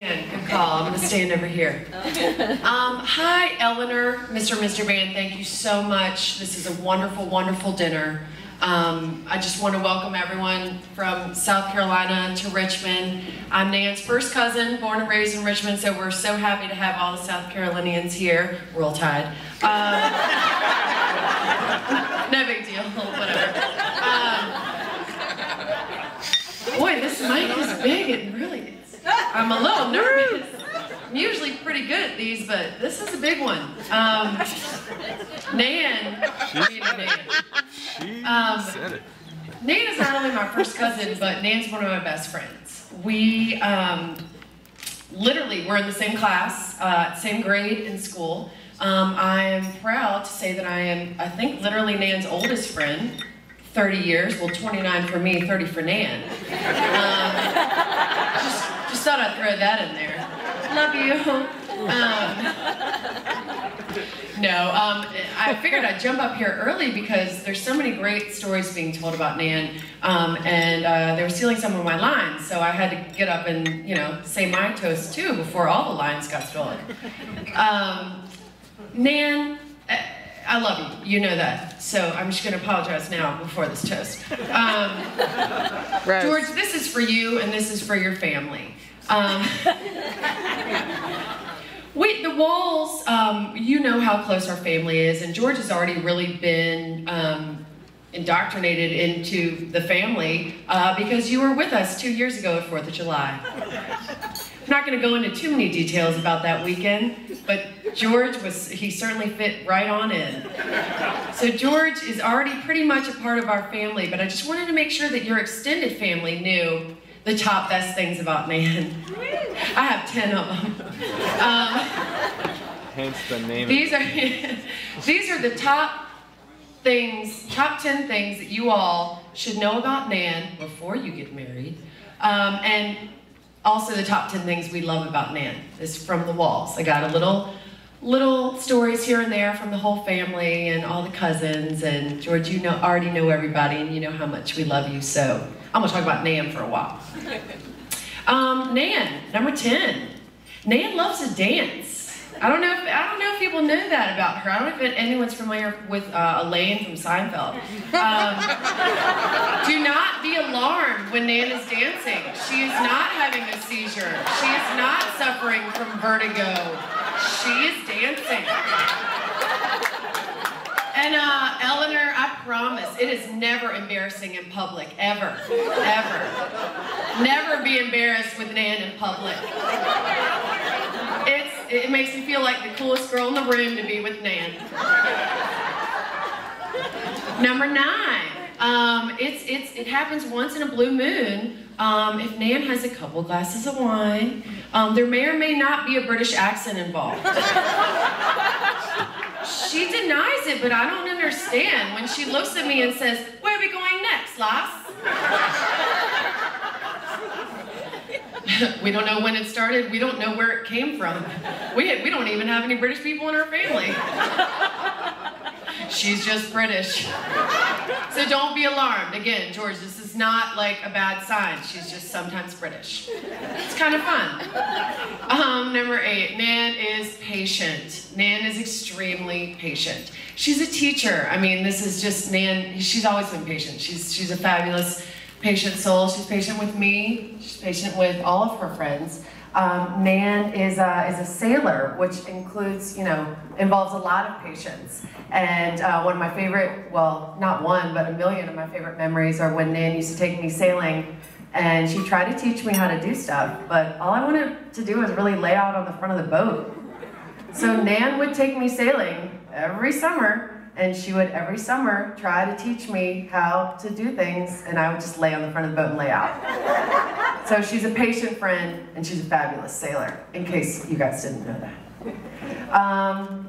Good call. I'm going to stand over here. Hi, Eleanor, Mr. and Mr. Band. Thank you so much. This is a wonderful, wonderful dinner. I just want to welcome everyone from South Carolina to Richmond. I'm Nan's first cousin, born and raised in Richmond, so we're so happy to have all the South Carolinians here. Roll Tide. No big deal, whatever. Boy, this mic is big. It really is. I'm a little nervous. I'm usually pretty good at these, but this is a big one. Nan is not only my first cousin, but Nan's one of my best friends. We literally were in the same class, same grade in school. I am proud to say that I think, literally Nan's oldest friend. 30 years, well 29 for me, 30 for Nan. Just thought I'd throw that in there. Love you. I figured I'd jump up here early because there's so many great stories being told about Nan, and they were stealing some of my lines, so I had to get up and, you know, say my toast too before all the lines got stolen. Nan, I love you, you know that, so I'm just going to apologize now before this toast. George, this is for you and this is for your family. The Walls, you know how close our family is, and George has already really been indoctrinated into the family because you were with us 2 years ago at 4th of July. I'm not going to go into too many details about that weekend, but George he certainly fit right on in. So George is already pretty much a part of our family, but I just wanted to make sure that your extended family knew the top best things about Nan. I have 10 of them. Hence the name. These are the top 10 things that you all should know about Nan before you get married. And also the top 10 things we love about Nan. This is from the Walls. I got a little stories here and there from the whole family and all the cousins, and George, you already know everybody and you know how much we love you, so I'm gonna talk about Nan for a while. Nan, number 10. Nan loves to dance. I don't know if people know that about her. I don't know if anyone's familiar with Elaine from Seinfeld. Do not be alarmed when Nan is dancing. She is not having a seizure. She is not suffering from vertigo. She is dancing. And Eleanor, I promise, it is never embarrassing in public, ever, ever. Never be embarrassed with Nan in public. It makes me feel like the coolest girl in the room to be with Nan. Number 9, it happens once in a blue moon. If Nan has a couple glasses of wine, there may or may not be a British accent involved. She denies it, but I don't understand when she looks at me and says, "Where are we going next, Lass?" We don't know when it started. We don't know where it came from. We don't even have any British people in our family. She's just British. So don't be alarmed. Again, George, this is not like a bad sign. She's just sometimes British. It's kind of fun. Number 8, Nan is patient. Nan is extremely patient. She's a teacher. I mean, this is just Nan. She's always been patient. She's a fabulous patient soul. She's patient with me. She's patient with all of her friends. Nan is a sailor, which includes, involves a lot of patience. And one of my favorite, well, not one, but a million of my favorite memories are when Nan used to take me sailing, and she tried to teach me how to do stuff, but all I wanted to do was really lay out on the front of the boat. So Nan would take me sailing every summer, and she would every summer try to teach me how to do things, and I would just lay on the front of the boat and lay out. So she's a patient friend, and she's a fabulous sailor, in case you guys didn't know that.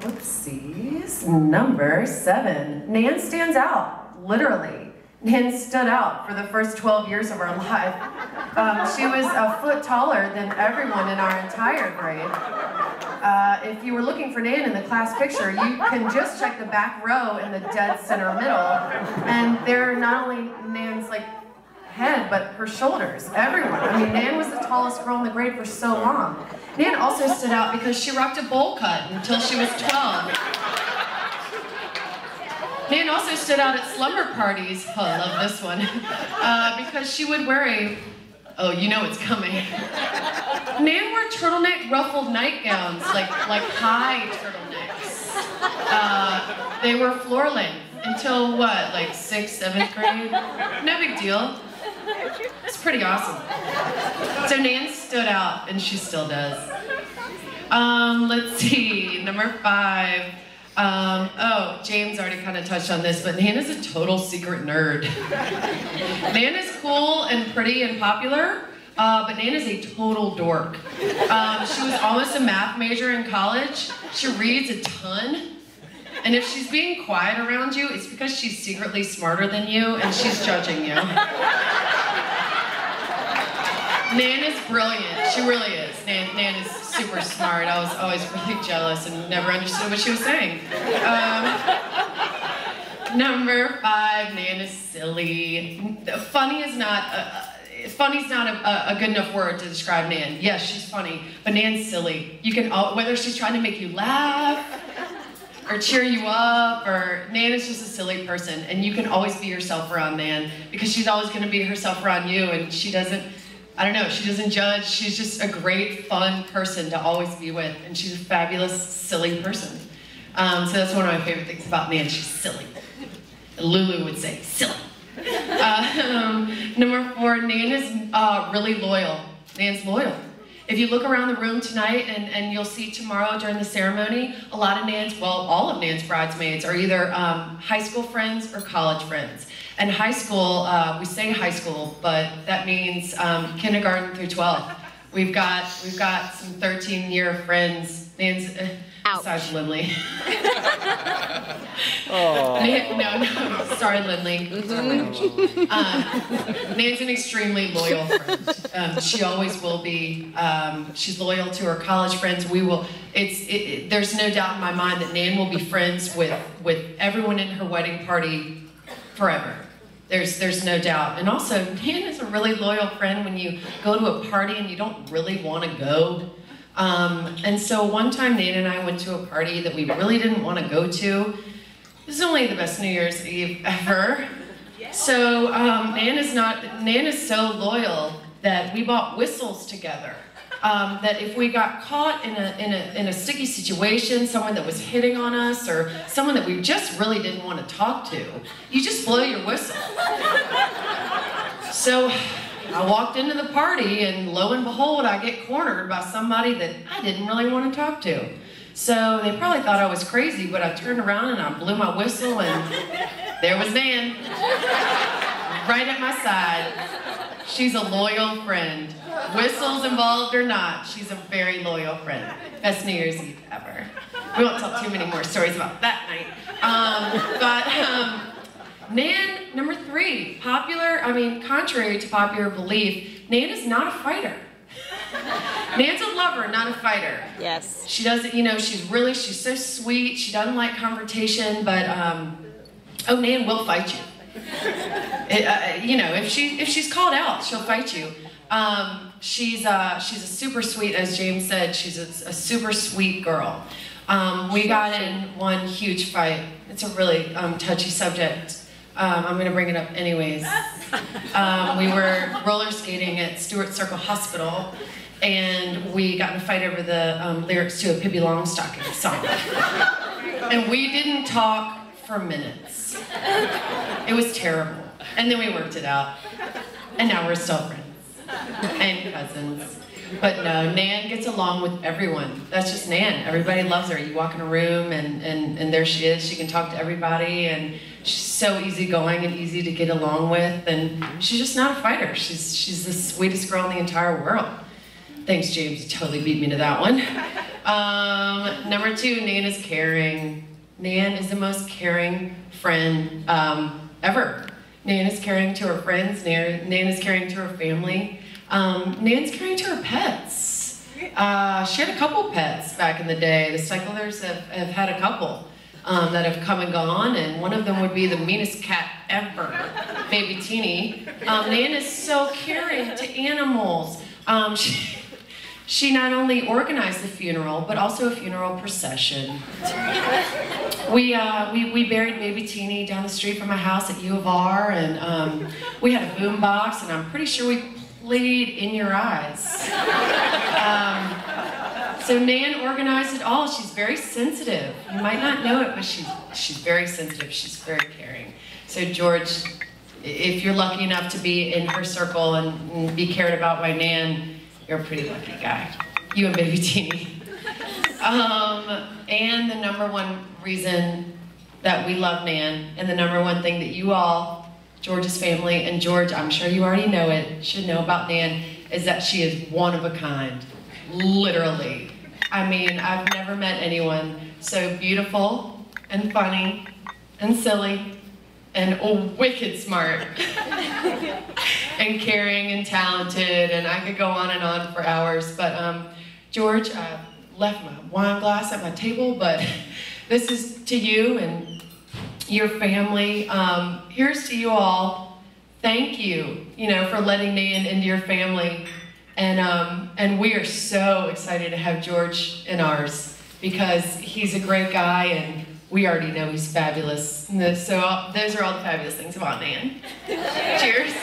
Whoopsies. Number 7. Nan stands out, literally. Nan stood out for the first 12 years of our life. She was a foot taller than everyone in our entire grade. If you were looking for Nan in the class picture, you can just check the back row in the dead center middle, and there are not only Nan's head, but her shoulders, everyone. I mean, Nan was the tallest girl in the grade for so long. Nan also stood out because she rocked a bowl cut until she was 12. Nan also stood out at slumber parties, oh, I love this one, because she would wear a, oh, you know it's coming. Nan wore turtleneck ruffled nightgowns, like high turtlenecks. They were floor length until what, like 6th, 7th grade? No big deal. It's pretty awesome. So Nan stood out, and she still does. Let's see, number 5. Oh, James already kind of touched on this, but Nan is a total secret nerd. Nan is cool and pretty and popular, but Nan is a total dork. She was almost a math major in college. She reads a ton. And if she's being quiet around you, it's because she's secretly smarter than you and she's judging you. Nan is brilliant. She really is. Nan is super smart. I was always really jealous and never understood what she was saying. Number 5, Nan is silly. Funny's not a good enough word to describe Nan. Yes, she's funny, but Nan's silly. You can, whether she's trying to make you laugh, or cheer you up, or Nan is just a silly person, and you can always be yourself around Nan, because she's always gonna be herself around you, and she doesn't, I don't know, she doesn't judge. She's just a great, fun person to always be with, and she's a fabulous, silly person. So that's one of my favorite things about Nan, she's silly. Lulu would say, silly. Number 4, Nan is really loyal. Nan's loyal. If you look around the room tonight, and you'll see tomorrow during the ceremony, a lot of Nan's, well, all of Nan's bridesmaids are either high school friends or college friends. And high school, we say high school, but that means kindergarten through 12. We've got some 13-year friends. Nan's, besides Lindley. No, sorry, Lindley. Nan's an extremely loyal friend. She always will be. She's loyal to her college friends. There's no doubt in my mind that Nan will be friends with everyone in her wedding party forever. There's no doubt. And also, Nan is a really loyal friend when you go to a party and you don't really want to go. And so one time Nan and I went to a party that we really didn't want to go to. This is only the best New Year's Eve ever. So Nan is so loyal that we bought whistles together. That if we got caught in a sticky situation, someone that was hitting on us, or someone that we just really didn't want to talk to, you just blow your whistle. So I walked into the party, and lo and behold, I get cornered by somebody that I didn't really want to talk to. So they probably thought I was crazy, but I turned around and I blew my whistle, and there was Nan, right at my side. She's a loyal friend. Whistles involved or not, she's a very loyal friend. Best New Year's Eve ever. We won't tell too many more stories about that night. Nan, number 3, contrary to popular belief, Nan is not a fighter. Nan's a lover, not a fighter. Yes. She doesn't, she's so sweet. She doesn't like confrontation, but, Nan will fight you. If she's called out, she'll fight you. She's a super sweet, as James said, she's a super sweet girl. We got in one huge fight. It's a really touchy subject. I'm gonna bring it up anyways. We were roller skating at Stewart Circle Hospital, and we got in a fight over the lyrics to a Pippi Longstocking song. And we didn't talk for minutes. It was terrible. And then we worked it out. And now we're still friends. And cousins. But no, Nan gets along with everyone. That's just Nan. Everybody loves her. You walk in a room and there she is. She can talk to everybody, and she's so easygoing and easy to get along with, and she's just not a fighter. She's the sweetest girl in the entire world. Thanks, James. You totally beat me to that one. Number 2, Nan is caring. Nan is the most caring friend ever. Nan is caring to her friends. Nan is caring to her family. Nan's caring to her pets. She had a couple pets back in the day. The Cyclers have had a couple. that have come and gone, and one of them would be the meanest cat ever, Baby Teeny. Nan is so caring to animals. She not only organized the funeral, but also a funeral procession. We buried Baby Teeny down the street from my house at U of R, and we had a boom box, and I'm pretty sure we played In Your Eyes. So Nan organized it all. She's very sensitive. You might not know it, but she's very sensitive. She's very caring. So George, if you're lucky enough to be in her circle and be cared about by Nan, you're a pretty lucky guy. You and Baby Teeny. And the #1 reason that we love Nan, and the #1 thing that you all, George's family, and George, I'm sure you already know it, should know about Nan, is that she is one of a kind. Literally. I mean, I've never met anyone so beautiful and funny and silly and wicked smart and caring and talented, and I could go on and on for hours. But George, I left my wine glass at my table, but this is to you and your family. Here's to you all. Thank you, for letting Nan into your family. And we are so excited to have George in ours because he's a great guy and we already know he's fabulous. So those are all the fabulous things about Nan. Cheers.